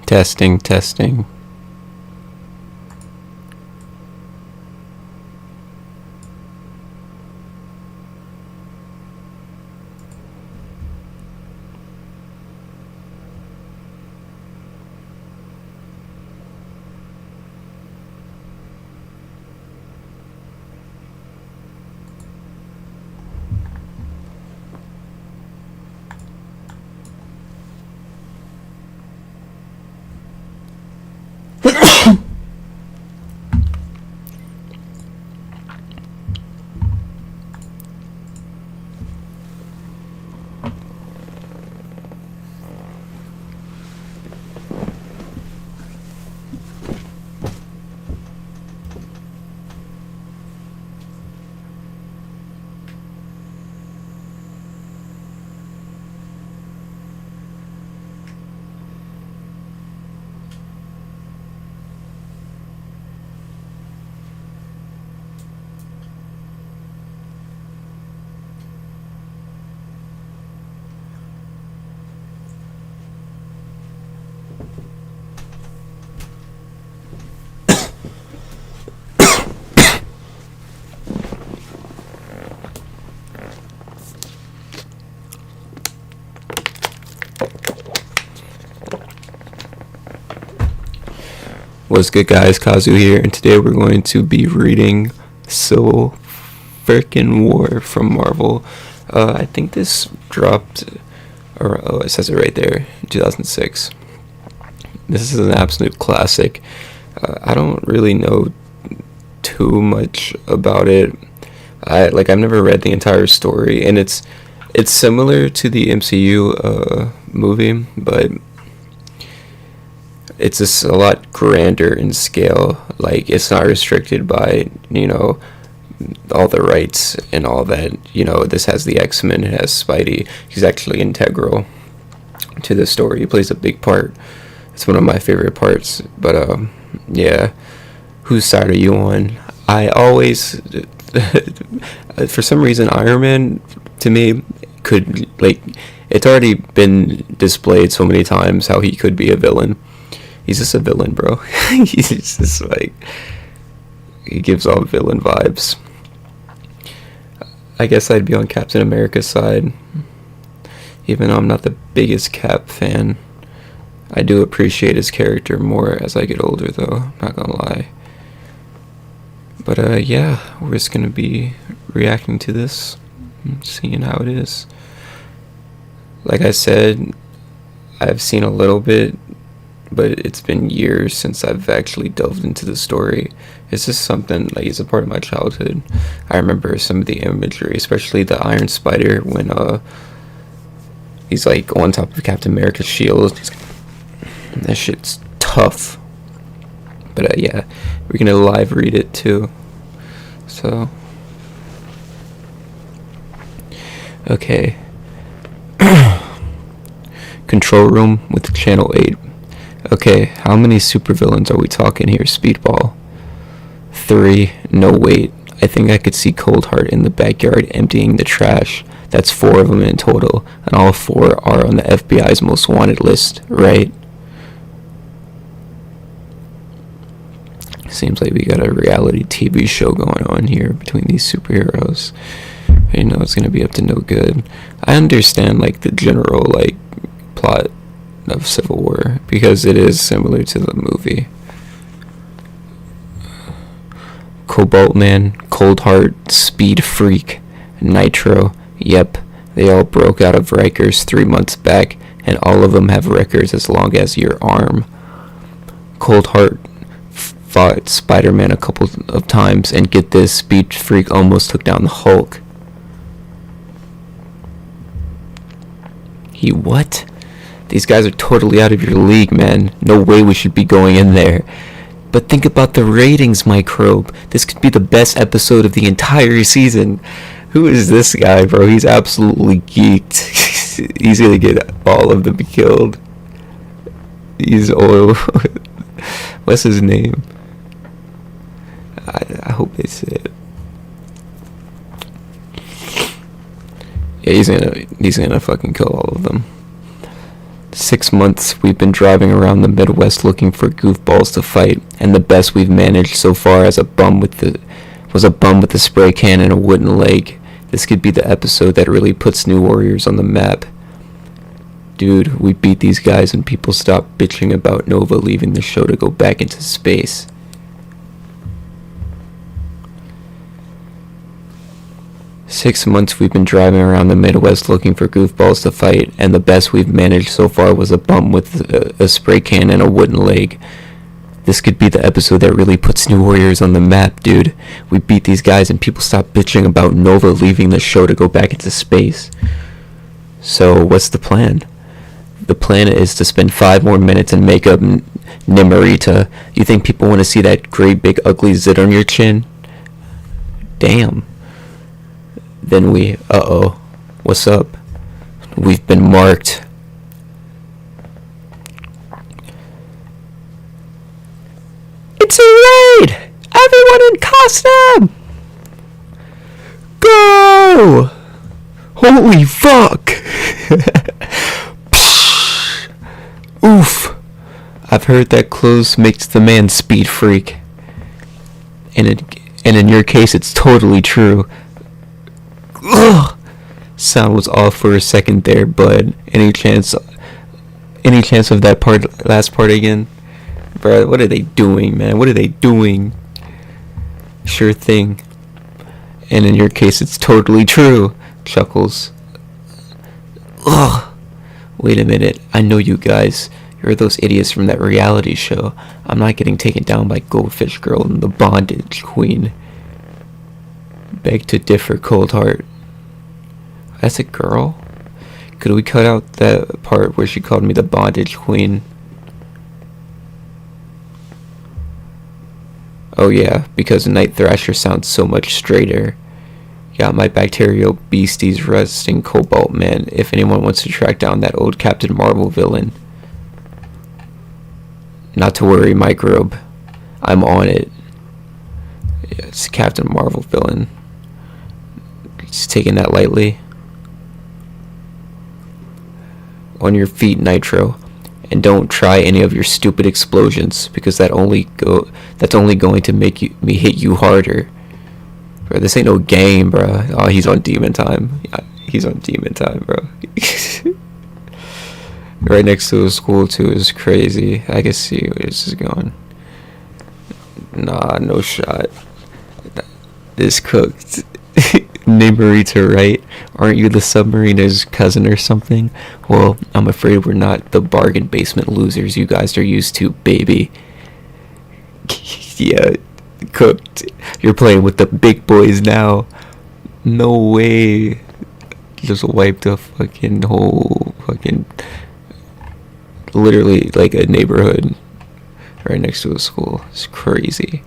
Testing, testing. What's good, guys? Kazu here, and today we're going to be reading Civil Frickin' War from Marvel. I think this dropped, or it says it right there, 2006. This is an absolute classic. I don't really know too much about it. I've never read the entire story, and it's similar to the MCU movie, but it's just a lot grander in scale. Like, it's not restricted by, all the rights and all that. This has the X-Men, it has Spidey. He's actually integral to the story. He plays a big part. It's one of my favorite parts. But, yeah. Whose side are you on? I always, for some reason, Iron Man, to me, could, it's already been displayed so many times how he could be a villain. He's just a villain, bro. He's just he gives off villain vibes. I guess I'd be on Captain America's side. Even though I'm not the biggest Cap fan, I do appreciate his character more as I get older, though. I'm not gonna lie. But, yeah, we're just gonna be reacting to this, seeing how it is. Like I said, I've seen a little bit, but it's been years since I've actually delved into the story. It's just something, it's a part of my childhood. I remember some of the imagery, especially the Iron Spider when he's on top of Captain America's shield. That shit's tough. But yeah, we're gonna live read it too. So, okay. Control room with Channel 8. Okay, how many supervillains are we talking here, Speedball? 3. No, wait. I think I could see Coldheart in the backyard emptying the trash. That's 4 of them in total, and all 4 are on the FBI's most wanted list, right? Seems like we got a reality TV show going on here between these superheroes. It's gonna be up to no good. I understand, the general, plot of Civil War, because it is similar to the movie. Cobalt Man, Coldheart, Speed Freak, Nitro. Yep, they all broke out of Rikers 3 months back, and all of them have records as long as your arm. Coldheart fought Spider-Man a couple of times, and get this, Speed Freak almost took down the Hulk. He what? These guys are totally out of your league, man. No way we should be going in there. But think about the ratings, Microbe. This could be the best episode of the entire season. Who is this guy, bro? He's absolutely geeked. He's gonna get all of them killed. He's oil. What's his name? I hope they say it. Yeah, he's gonna fucking kill all of them. 6 months we've been driving around the Midwest looking for goofballs to fight, and the best we've managed so far as a bum with the was a bum with a spray can and a wooden leg. This could be the episode that really puts New Warriors on the map. Dude, we beat these guys and people stop bitching about Nova leaving the show to go back into space. Six months we've been driving around the Midwest looking for goofballs to fight, and the best we've managed so far was a bum with a spray can and a wooden leg. This could be the episode that really puts New Warriors on the map, dude. We beat these guys and people stop bitching about Nova leaving the show to go back into space. So, what's the plan? The plan is to spend 5 more minutes and make up Nimmerita. You think people want to see that great big ugly zit on your chin? Damn. Then what's up? We've been marked. It's a raid! Everyone in costume! Go! Holy fuck! Oof! I've heard that clothes makes the man speed freak. And in your case, it's totally true. Ugh! Sound was off for a second there, bud. Any chance of that last part again? Bro, what are they doing, man? What are they doing? Sure thing. And in your case, it's totally true. Chuckles. Ugh! Wait a minute. I know you guys. You're those idiots from that reality show. I'm not getting taken down by Goldfish Girl and the Bondage Queen. Beg to differ, Cold Heart. That's a girl? Could we cut out that part where she called me the Bondage Queen? Oh yeah, because Night Thrasher sounds so much straighter. Got my bacterial beasties resting, Cobalt Man, if anyone wants to track down that old Captain Marvel villain. Not to worry, Microbe. I'm on it. Yeah, it's Captain Marvel villain. Just taking that lightly. On your feet, Nitro. And don't try any of your stupid explosions, because that's only going to make me hit you harder. Bro, this ain't no game, bro. Oh, he's on demon time. Yeah, he's on demon time, bro. Right next to his school too is crazy. I can see where this is going. Nah, no shot. This cooked. Nimmerita, right? Aren't you the submariner's cousin or something? Well, I'm afraid we're not the bargain basement losers you guys are used to, baby. Yeah, cooked. You're playing with the big boys now. No way. Just wiped a fucking whole fucking... literally like a neighborhood right next to a school. It's crazy.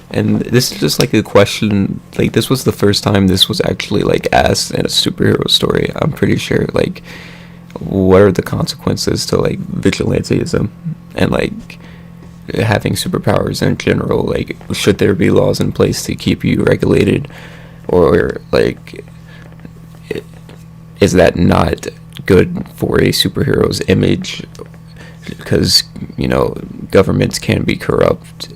And this is just like a question, like this was the first time this was actually like asked in a superhero story. I'm pretty sure, like, what are the consequences to like vigilantism and like having superpowers in general? Like, should there be laws in place to keep you regulated, or like is that not good for a superhero's image? Because, you know, governments can be corrupt.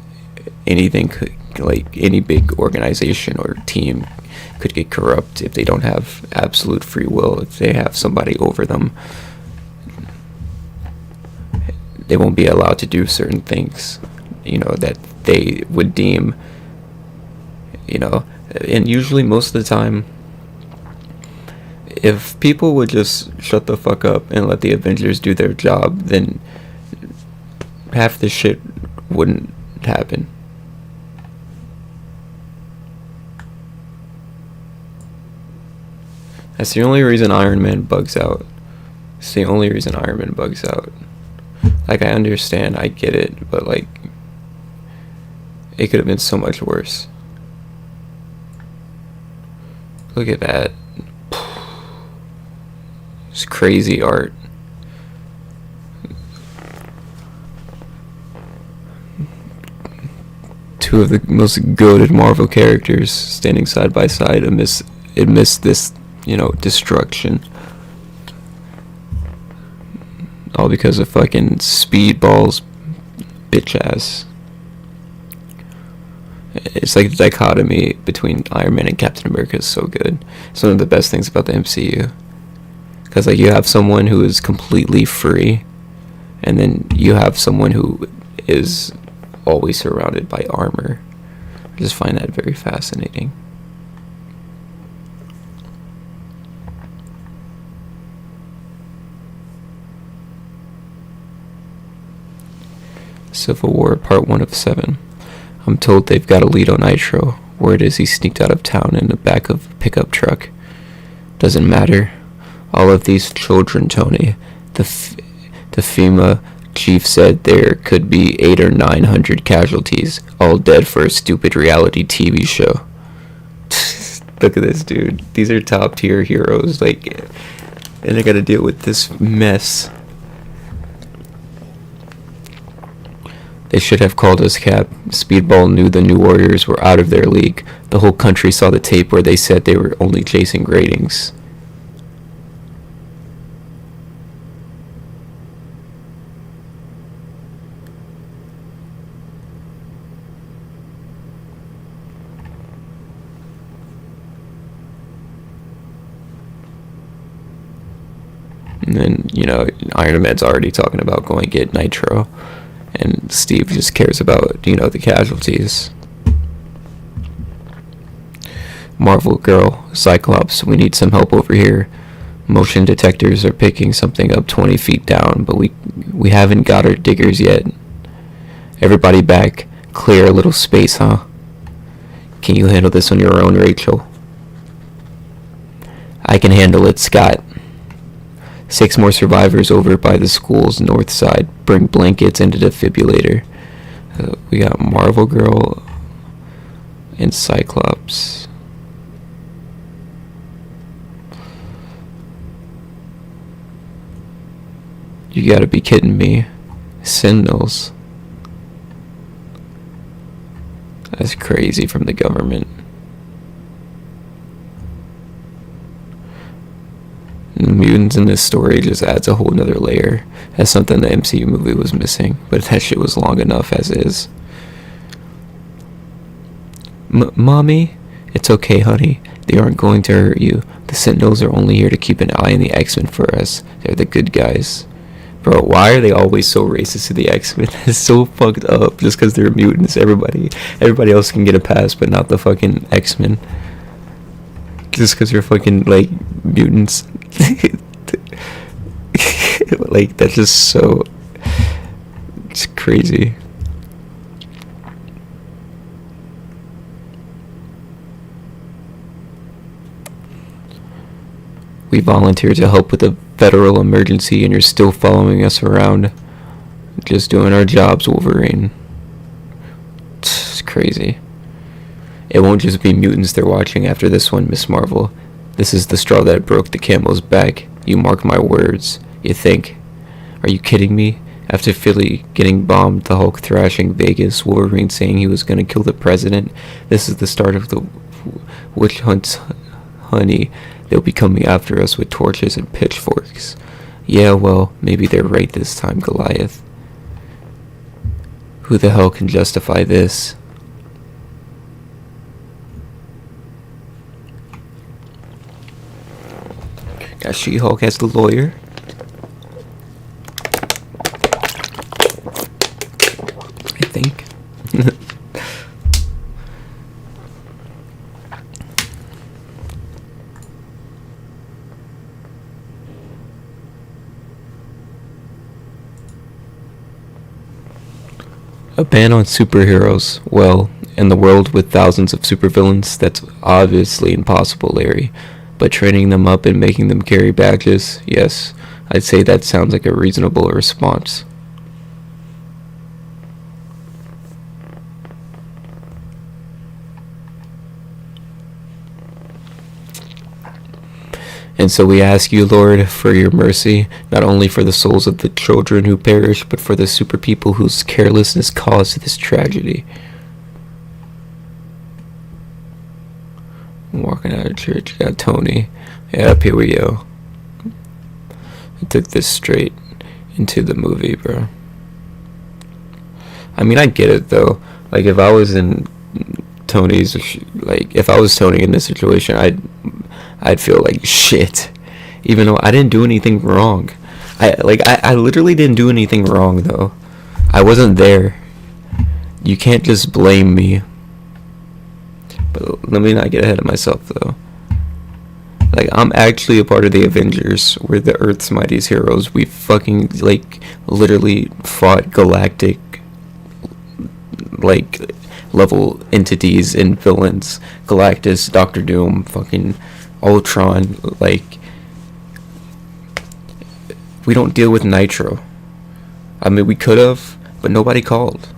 Anything could, like any big organization or team could get corrupt if they don't have absolute free will. If they have somebody over them, they won't be allowed to do certain things, you know, that they would deem, you know. And usually most of the time, if people would just shut the fuck up and let the Avengers do their job, then half this shit wouldn't happen. That's the only reason Iron Man bugs out. It's the only reason Iron Man bugs out. Like, I understand, I get it, but like, it could have been so much worse. Look at that. It's crazy art. Two of the most goated Marvel characters standing side by side amidst amidst this, destruction. All because of fucking Speedball's bitch ass. It's like the dichotomy between Iron Man and Captain America is so good. It's one of the best things about the MCU. Because like you have someone who is completely free, and then you have someone who is always surrounded by armor. I just find that very fascinating. Civil War Part 1 of 7. I'm told they've got a lead on Nitro. Word is he sneaked out of town in the back of a pickup truck. Doesn't matter. All of these children, Tony. The FEMA chief said there could be 800 or 900 casualties, all dead for a stupid reality TV show. Look at this, dude. These are top tier heroes, like, and they gotta deal with this mess. They should have called us, Cap. Speedball knew the New Warriors were out of their league. The whole country saw the tape where they said they were only chasing ratings. And then, Iron Man's already talking about going to get Nitro. And Steve just cares about, the casualties. Marvel Girl, Cyclops, we need some help over here. Motion detectors are picking something up 20 feet down, but we haven't got our diggers yet. Everybody back. Clear a little space, huh? Can you handle this on your own, Rachel? I can handle it, Scott. 6 more survivors over by the school's north side. Bring blankets and a defibrillator. We got Marvel Girl and Cyclops. You gotta be kidding me. Sentinels. That's crazy from the government. The mutants in this story just adds a whole nother layer. That's something the MCU movie was missing, but that shit was long enough as is. Mommy? It's okay, honey. They aren't going to hurt you. The Sentinels are only here to keep an eye on the X-Men for us. They're the good guys. Bro, why are they always so racist to the X-Men? It's so fucked up. Just because they're mutants, everybody else can get a pass, but not the fucking X-Men. Just because they're fucking, like, mutants. Like, that's just so... It's crazy. We volunteered to help with a federal emergency and you're still following us around. Just doing our jobs, Wolverine. It's crazy. It won't just be mutants they're watching after this one, Miss Marvel. This is the straw that broke the camel's back. You mark my words. You think? Are you kidding me? After Philly getting bombed, the Hulk thrashing Vegas, Wolverine saying he was gonna kill the president. This is the start of the witch hunt, honey. They'll be coming after us with torches and pitchforks. Yeah, well, maybe they're right this time, Goliath. Who the hell can justify this? Got She-Hulk as the lawyer. I think. A ban on superheroes. Well, in the world with thousands of supervillains, that's obviously impossible, Larry. But training them up and making them carry badges, yes, I'd say that sounds like a reasonable response. And so we ask you, Lord, for your mercy, not only for the souls of the children who perish, but for the super people whose carelessness caused this tragedy. I'm walking out of church. Got Tony. Yep, here we go. I took this straight into the movie, bro. I mean, I get it though. Like, if I was in Tony's, like, if I was Tony in this situation, I'd feel like shit, even though I didn't do anything wrong. I literally didn't do anything wrong though. I wasn't there. You can't just blame me. But let me not get ahead of myself though. Like, I'm actually a part of the Avengers. We're the Earth's mightiest heroes. We fucking, like, literally fought galactic, like, level entities and villains. Galactus, Doctor Doom, fucking Ultron. Like, we don't deal with Nitro. I mean, we could have, but nobody called.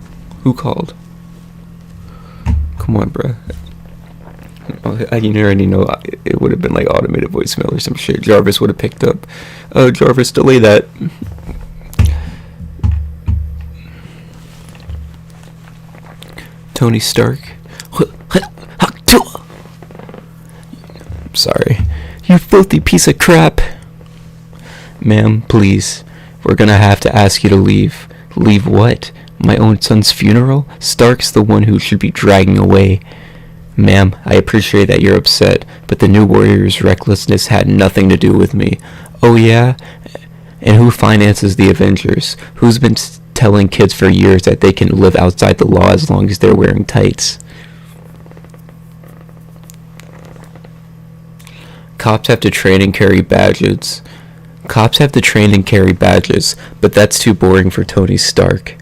Who called? Come on, bruh. You already know it would have been like automated voicemail or some shit. Jarvis would have picked up. Oh, Jarvis, delay that. Tony Stark. Sorry. You filthy piece of crap. Ma'am, please. We're gonna have to ask you to leave. Leave what? My own son's funeral? Stark's the one who should be dragging away. Ma'am, I appreciate that you're upset, but the New Warrior's recklessness had nothing to do with me. Oh yeah? And who finances the Avengers? Who's been telling kids for years that they can live outside the law as long as they're wearing tights? Cops have to train and carry badges. Cops have to train and carry badges, but that's too boring for Tony Stark.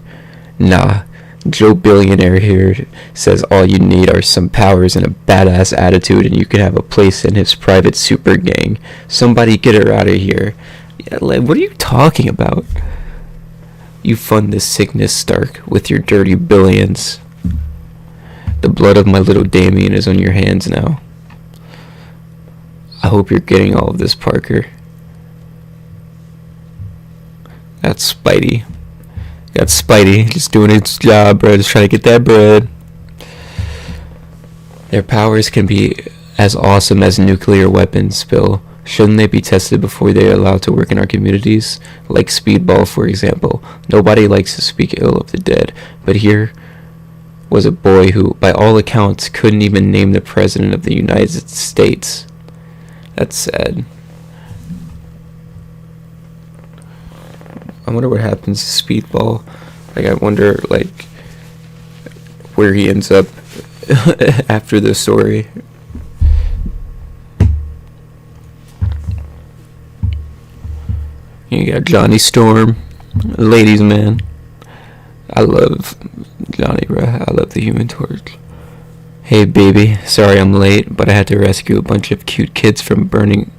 Nah. Joe Billionaire here says all you need are some powers and a badass attitude and you can have a place in his private super gang. Somebody get her out of here. Yeah, like, what are you talking about? You fund this sickness, Stark, with your dirty billions. The blood of my little Damien is on your hands now. I hope you're getting all of this, Parker. That's Spidey. Got Spidey just doing its job, bro. Just trying to get that bread. Their powers can be as awesome as nuclear weapons, Bill. Shouldn't they be tested before they are allowed to work in our communities? Like Speedball, for example. Nobody likes to speak ill of the dead, but here was a boy who, by all accounts, couldn't even name the President of the United States. That's sad. I wonder what happens to Speedball. Like, I wonder, like, where he ends up after the story. You got Johnny Storm, ladies man. I love Johnny, bro. I love the Human Torch. Hey baby, sorry I'm late, but I had to rescue a bunch of cute kids from a burning.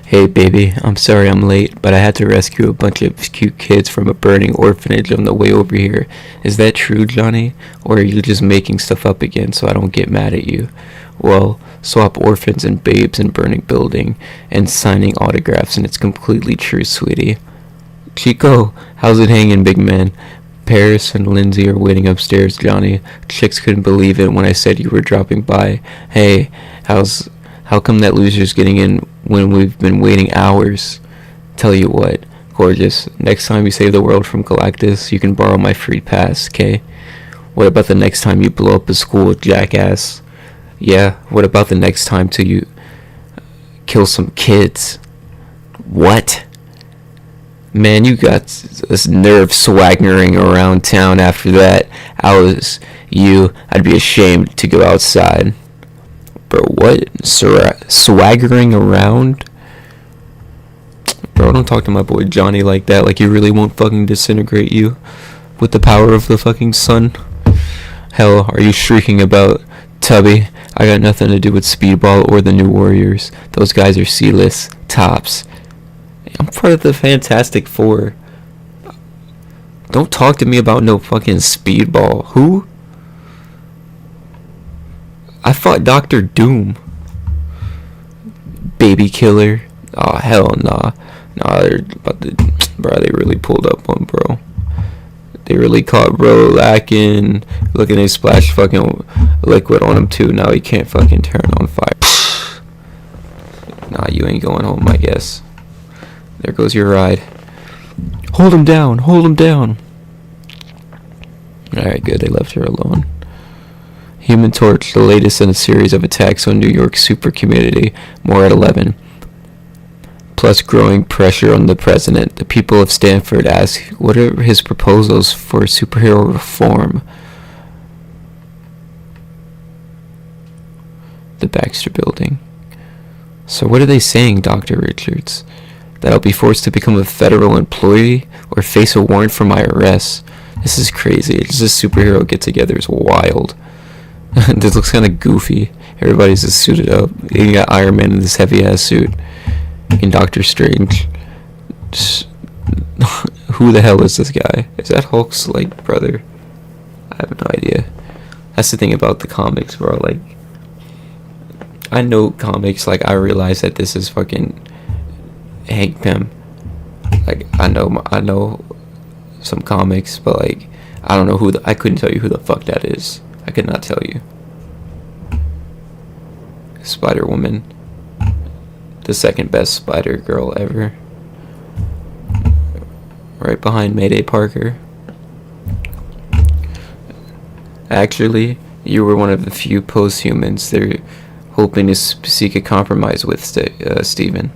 Hey baby, I'm sorry I'm late, but I had to rescue a bunch of cute kids from a burning orphanage on the way over here. Is that true, Johnny? Or are you just making stuff up again so I don't get mad at you? Well, swap orphans and babes in burning building and signing autographs and it's completely true, sweetie. Chico, how's it hanging, big man? Paris and Lindsay are waiting upstairs, Johnny. Chicks couldn't believe it when I said you were dropping by. Hey, how come that loser's getting in when we've been waiting hours? Tell you what, gorgeous, next time you save the world from Galactus, you can borrow my free pass, okay? What about the next time you blow up a school, jackass? Yeah, what about the next time till you kill some kids? What? Man, you got this nerve swaggering around town after that. I'd be ashamed to go outside. Bro, what? Swaggering around? Bro, don't talk to my boy Johnny like that. Like he really won't fucking disintegrate you with the power of the fucking sun. Hell, are you shrieking about Tubby? I got nothing to do with Speedball or the New Warriors. Those guys are C-list tops. I'm part of the Fantastic Four. Don't talk to me about no fucking Speedball. Who? I fought Doctor Doom. Baby Killer. Oh, hell nah. Nah, they're about to... Bro, they really pulled up on bro. They really caught bro lacking. Look at they splash fucking liquid on him too. Now he can't fucking turn on fire. Nah, you ain't going home, I guess. There goes your ride. Hold him down. Hold him down. Alright, good. They left her alone. Human Torch, the latest in a series of attacks on New York's super community. More at 11. Plus growing pressure on the president. The people of Stanford ask what are his proposals for superhero reform. The Baxter Building. So what are they saying, Dr. Richards? That I'll be forced to become a federal employee or face a warrant for my arrest? This is crazy. This superhero get-together is wild. This looks kind of goofy. Everybody's just suited up. You got Iron Man in this heavy-ass suit. And Doctor Strange. Just, who the hell is this guy? Is that Hulk's, like, brother? I have no idea. That's the thing about the comics, bro. Like, I know comics. Like, I realize that this is fucking Hank Pym. Like, I know some comics, but, like, I don't know I couldn't tell you who the fuck that is. I could not tell you. Spider-Woman. The second best Spider-Girl ever. Right behind Mayday Parker. Actually, you were one of the few post-humans they're hoping to seek a compromise with, Steven.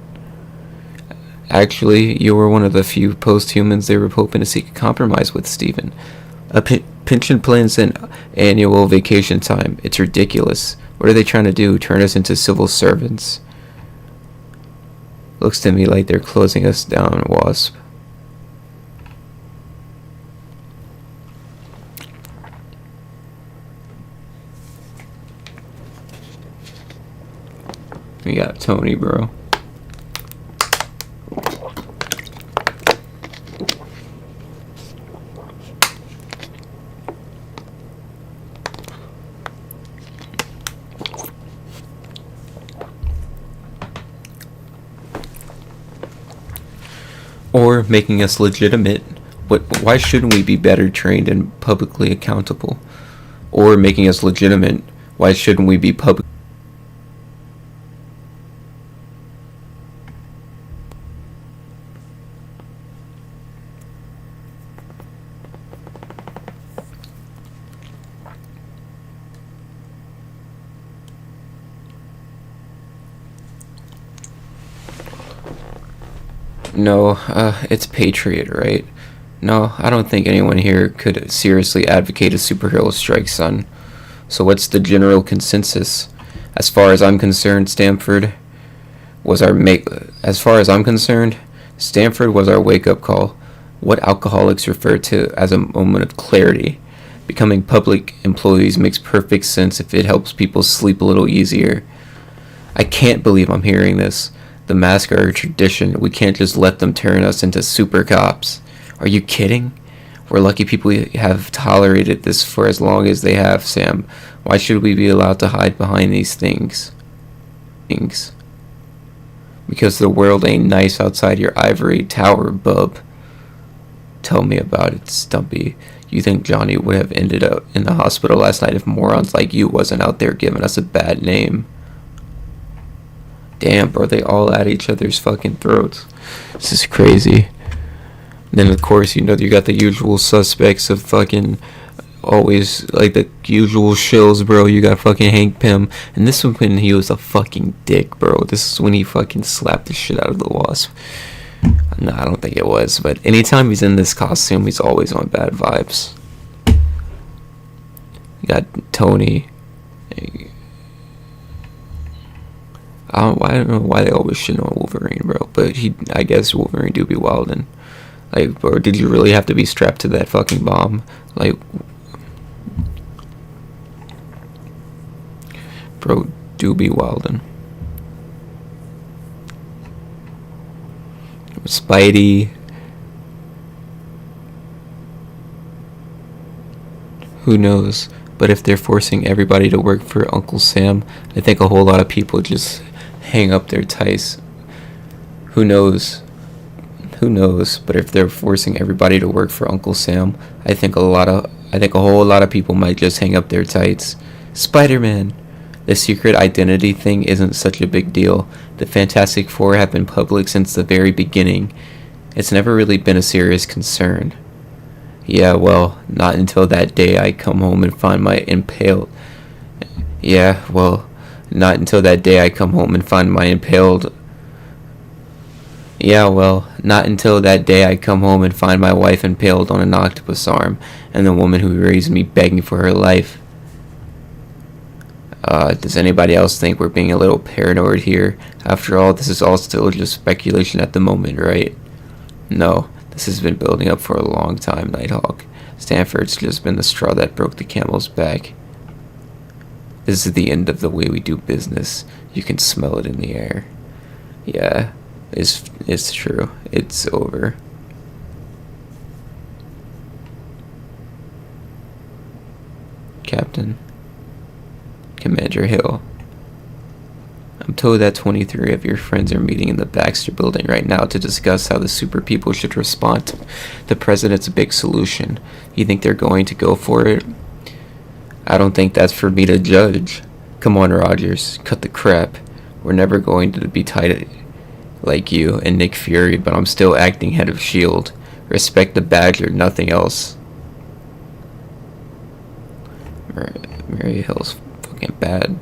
Actually, you were one of the few post-humans they were hoping to seek a compromise with, Steven. A pension plan's an annual vacation time. It's ridiculous. What are they trying to do? Turn us into civil servants? Looks to me like they're closing us down, Wasp. We got Tony, bro. Or making us legitimate. Why shouldn't we be better trained and publicly accountable? Or making us legitimate. Why shouldn't we be public? No, it's Patriot, right? No, I don't think anyone here could seriously advocate a superhero strike, son. So what's the general consensus? As far as I'm concerned, Stanford was our wake-up call. What alcoholics refer to as a moment of clarity. Becoming public employees makes perfect sense if it helps people sleep a little easier. I can't believe I'm hearing this. The masks are a tradition. We can't just let them turn us into super cops. Are you kidding? We're lucky people have tolerated this for as long as they have, Sam. Why should we be allowed to hide behind these things? Because the world ain't nice outside your ivory tower, bub. Tell me about it, Stumpy. You think Johnny would have ended up in the hospital last night if morons like you wasn't out there giving us a bad name? Damn, bro, they all at each other's fucking throats. This is crazy. Then, of course, you got the usual suspects of fucking always, like, the usual shills, bro. You got fucking Hank Pym. And this was when he was a fucking dick, bro. This is when he fucking slapped the shit out of the Wasp. No, I don't think it was. But anytime he's in this costume, he's always on bad vibes. You got Tony. I don't know why they always shit on Wolverine, bro. But I guess Wolverine do be wildin'. Like, bro, did you really have to be strapped to that fucking bomb? Like, bro, do be wildin'. Spidey. Who knows? But if they're forcing everybody to work for Uncle Sam, I think a whole lot of people just hang up their ties. Who knows? Who knows? But if they're forcing everybody to work for Uncle Sam, I think a whole lot of people might just hang up their tights. Spider-Man. The secret identity thing isn't such a big deal. The Fantastic Four have been public since the very beginning. It's never really been a serious concern. Yeah, well, not until that day I come home and find my impaled. Yeah, well, not until that day I come home and find my impaled. Yeah, well, not until that day I come home and find my wife impaled on an octopus arm, and the woman who raised me begging for her life. Does anybody else think we're being a little paranoid here? After all, this is all still just speculation at the moment, right? No, this has been building up for a long time, Nighthawk. Stanford's just been the straw that broke the camel's back. This is the end of the way we do business. You can smell it in the air. Yeah, it's true. It's over. Captain. Commander Hill. I'm told that 23 of your friends are meeting in the Baxter building right now to discuss how the super people should respond to the president's big solution. You think they're going to go for it? I don't think that's for me to judge. Come on, Rogers, cut the crap. We're never going to be tight like you and Nick Fury, but I'm still acting head of S.H.I.E.L.D. Respect the Badger, nothing else. Mary Hill's fucking bad.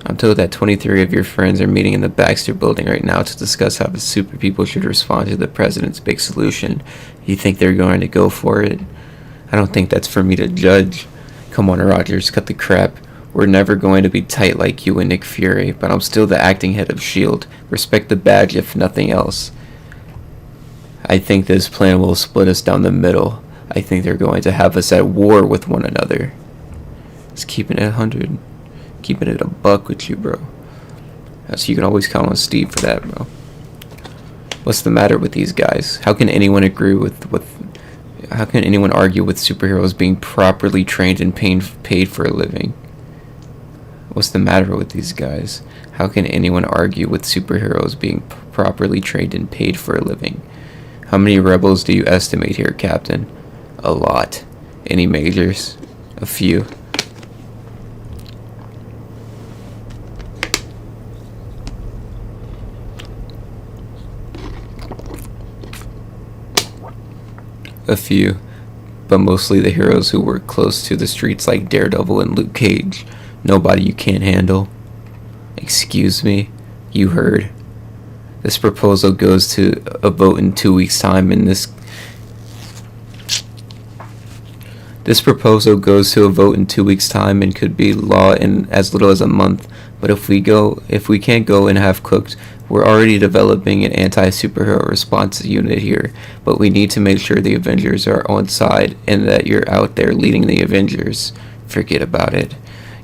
I'm told that 23 of your friends are meeting in the Baxter building right now to discuss how the super people should respond to the president's big solution. You think they're going to go for it? I don't think that's for me to judge. Come on, Rogers, cut the crap. We're never going to be tight like you and Nick Fury, but I'm still the acting head of S.H.I.E.L.D. Respect the badge, if nothing else. I think this plan will split us down the middle. I think they're going to have us at war with one another. Just keeping it 100. Keeping it a buck with you, bro. So you can always count on Steve for that, bro. What's the matter with these guys? How can anyone agree how can anyone argue with superheroes being properly trained and paid for a living? What's the matter with these guys? How can anyone argue with superheroes being properly trained and paid for a living? How many rebels do you estimate here, Captain? A lot. Any majors? A few. A few, but mostly the heroes who work close to the streets like Daredevil and Luke Cage. Nobody you can't handle. Excuse me? You heard. This proposal goes to a vote in 2 weeks' time, and this proposal goes to a vote in 2 weeks' time and could be law in as little as a month. But if we can't go and have cooked, we're already developing an anti-superhero response unit here. But we need to make sure the Avengers are on side and that you're out there leading the Avengers. Forget about it.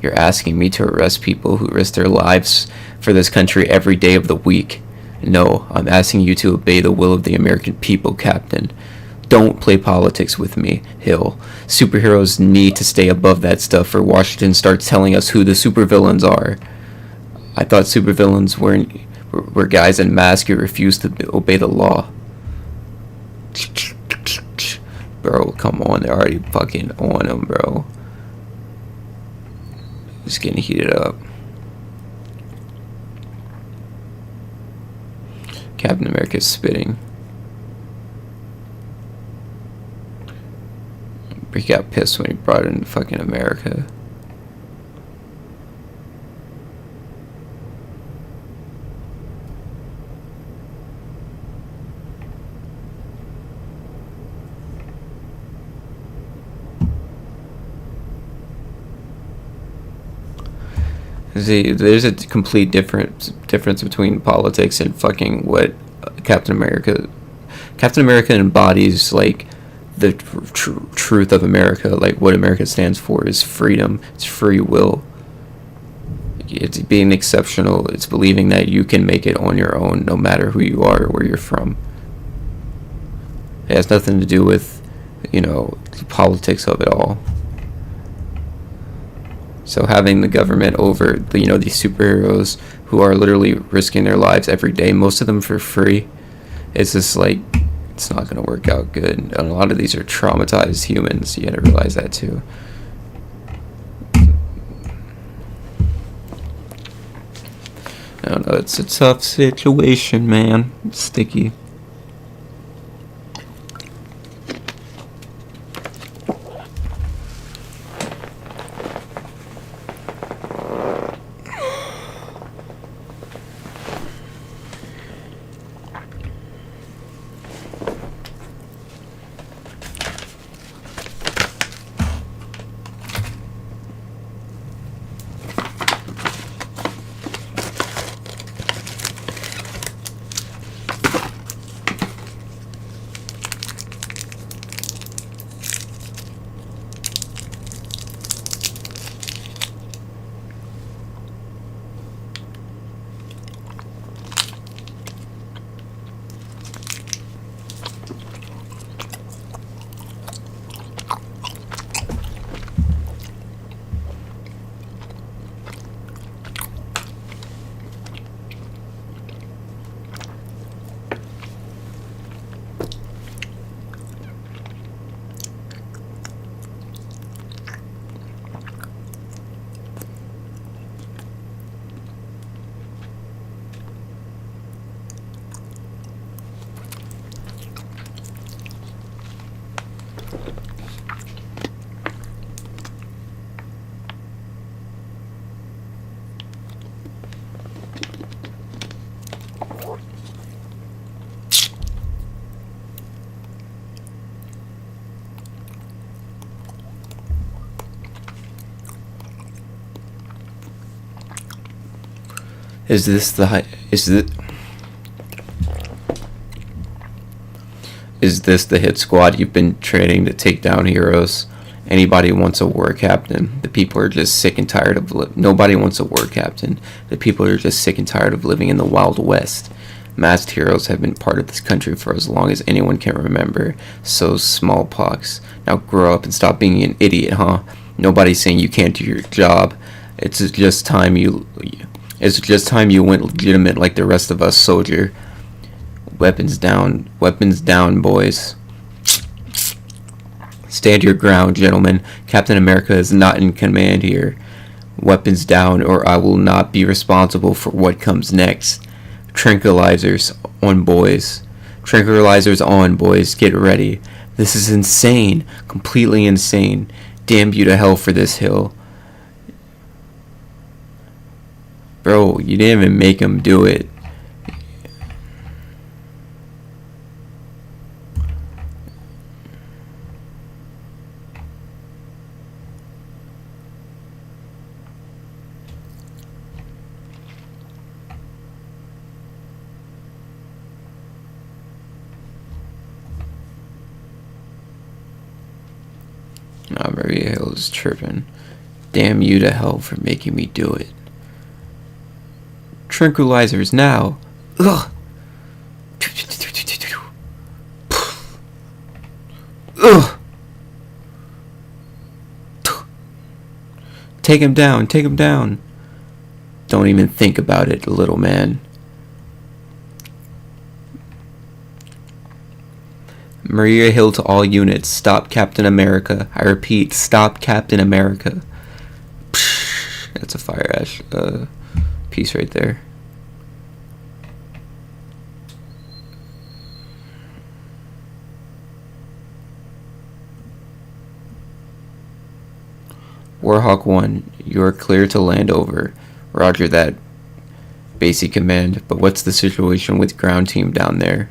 You're asking me to arrest people who risk their lives for this country every day of the week. No, I'm asking you to obey the will of the American people, Captain. Don't play politics with me, Hill. Superheroes need to stay above that stuff or Washington starts telling us who the supervillains are. I thought supervillains were guys in masks who refused to obey the law. Bro, come on, they're already fucking on them, bro. It's getting heated up. Captain America's spitting. He got pissed when he brought in fucking America. See, there's a complete difference between politics and fucking what Captain America embodies, like the truth of America. Like what America stands for is freedom. It's free will. It's being exceptional. It's believing that you can make it on your own, no matter who you are or where you're from. It has nothing to do with, the politics of it all. So having the government over, these superheroes who are literally risking their lives every day, most of them for free, It's just like, it's not gonna work out good. And a lot of these are traumatized humans. You gotta realize that too. I don't know. It's a tough situation, man. It's sticky. Is this the hit squad you've been training to take down heroes? Anybody wants a war captain. The people are just sick and tired of nobody wants a war captain. The people are just sick and tired of living in the Wild West. Masked heroes have been part of this country for as long as anyone can remember. So smallpox. Now grow up and stop being an idiot, huh? Nobody's saying you can't do your job. It's just time you went legitimate like the rest of us, soldier. Weapons down, boys. Stand your ground, gentlemen. Captain America is not in command here. Weapons down, or I will not be responsible for what comes next. Tranquilizers on, boys. Tranquilizers on, boys. Get ready. This is insane. Completely insane. Damn you to hell for this hill. Bro, you didn't even make him do it. Nah, Maria Hill is tripping. Damn you to hell for making me do it. Tranquilizers now. Ugh. Ugh. Take him down, take him down. Don't even think about it, little man. Maria Hill to all units. Stop Captain America. I repeat, stop Captain America. That's a fire ash piece right there. Warhawk 1, you are clear to land over. Roger that. Basic command, but what's the situation with ground team down there?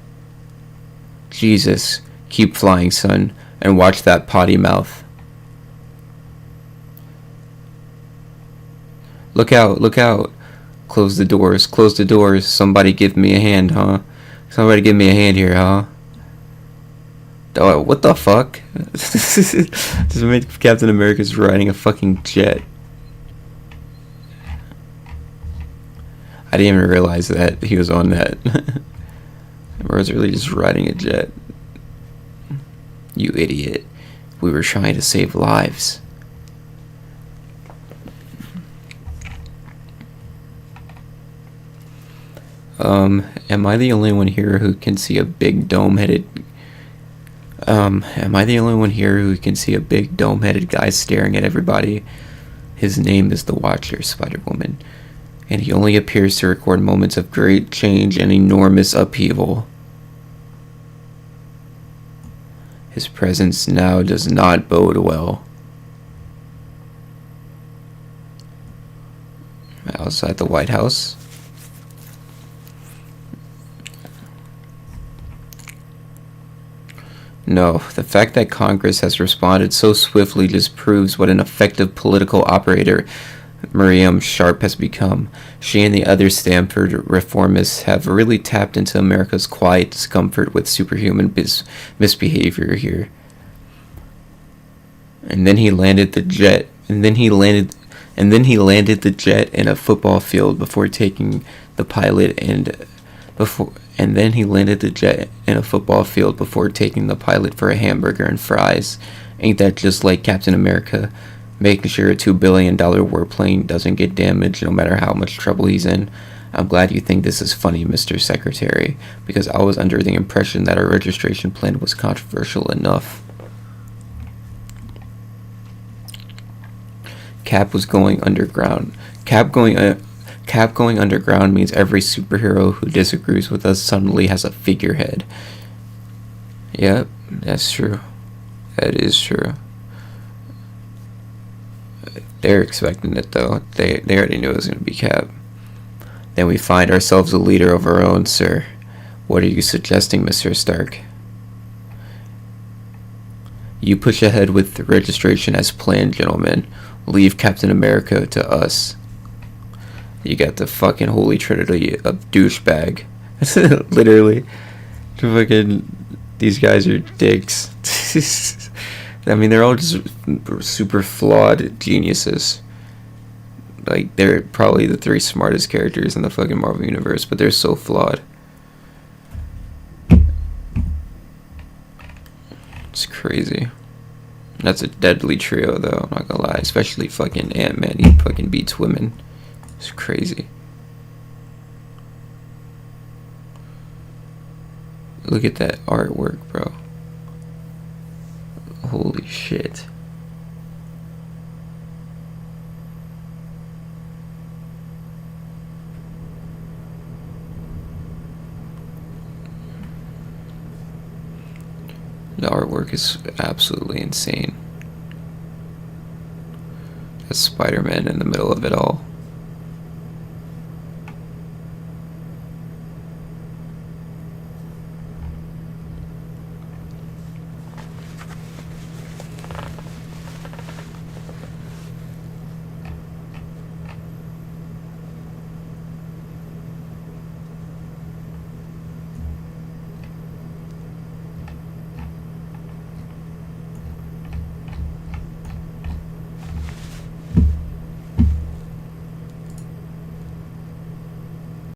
Jesus, keep flying, son, and watch that potty mouth. Look out, look out. Close the doors, close the doors. Somebody give me a hand, huh? Somebody give me a hand here, huh? Oh, what the fuck? This made Captain America's riding a fucking jet. I didn't even realize that he was on that. I was really just riding a jet. You idiot. We were trying to save lives. Am I the only one here who can see a big dome-headed... am I the only one here who can see a big dome-headed guy staring at everybody? His name is the Watcher, Spider-Woman, and he only appears to record moments of great change and enormous upheaval. His presence now does not bode well. Outside the White House. No, the fact that Congress has responded so swiftly just proves what an effective political operator Miriam Sharp has become. She and the other Stanford reformists have really tapped into America's quiet discomfort with superhuman misbehavior here. And then he landed the jet. And then he landed the jet in a football field before taking the pilot for a hamburger and fries. Ain't that just like Captain America, making sure a $2 billion warplane doesn't get damaged no matter how much trouble he's in? I'm glad you think this is funny, Mr. Secretary, because I was under the impression that our registration plan was controversial enough. Cap going underground means every superhero who disagrees with us suddenly has a figurehead. Yep, that's true. That is true. They're expecting it though. They already knew it was gonna be Cap. Then we find ourselves a leader of our own, sir. What are you suggesting, Mr. Stark? You push ahead with the registration as planned, gentlemen. Leave Captain America to us. You got the fucking holy trinity of douchebag. Literally. These guys are dicks. I mean, they're all just super flawed geniuses. Like, they're probably the 3 smartest characters in the fucking Marvel Universe, but they're so flawed. It's crazy. That's a deadly trio, though, I'm not gonna lie. Especially fucking Ant-Man, he fucking beats women. It's crazy. Look at that artwork, bro. Holy shit. The artwork is absolutely insane. That's Spider-Man in the middle of it all.